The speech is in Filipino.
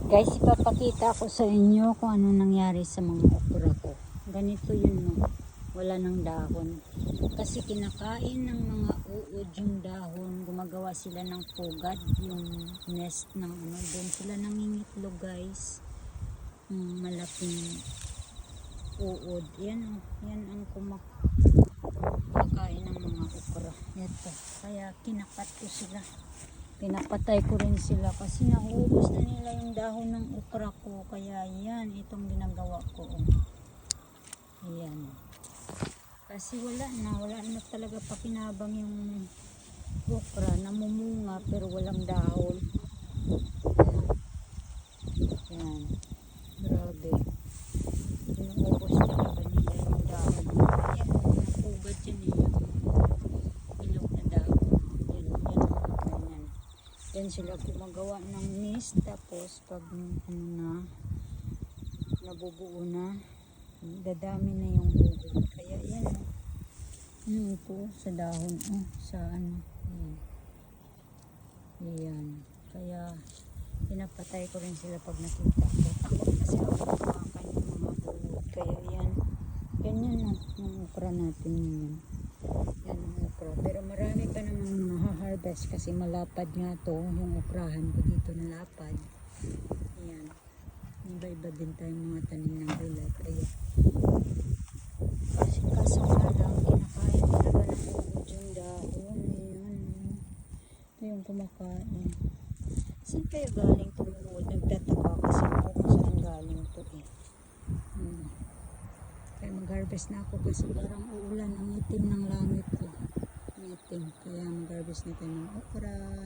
Guys, ipapakita ko sa inyo kung ano nangyari sa mga okra ko. Ganito yun, no? Wala ng dahon. Kasi kinakain ng mga uod yung dahon. Gumagawa sila ng pugad, yung nest ng ano. Doon sila nangingitlog, guys. Malaking uod. Yan, oh. Yan ang kumakain ng mga okra. Ito. Kaya kinakat ko sila. Pinapatay ko rin sila kasi nauubos na nila yung dahon ng okra ko. Kaya yan, itong ginagawa ko. Ayan. Kasi wala na talaga pakinabang yung okra. Namumunga pero walang dahon. Ayan. Grabe. Inuubos talaga nila yung dahon. Ayan, napugad yan eh. Ilog na dahon. Yan sila gumagawa ng nest, tapos pag nabubuo na, dadami na yung uod. Kaya yan, ito sa dahon, sa ano, yan. Kaya pinapatay ko rin sila pag nakita ko. Takot kasi ako kumakain ng mga uod. Kaya yan, ganyan yung okra natin ngayon. Yan ang okra. Pero marami pa namang maha-harvest kasi malapad nga to. Yung okrahan ko dito na lapad. Ayan. Iba-iba din tayong mga tanim ng gulay. Kaya kasi kaso nga lang kinakain talaga ng uod yung dahon. Ayan. Ito yung kumakain. Saan kaya galing itong uod? Nagtataka kasi ako kung saan galing ito eh. Kaya mag-harvest na ako kasi parang uulan, ang itim ng langit ko. Itim. Kaya mag-harvest na tayo ng okra.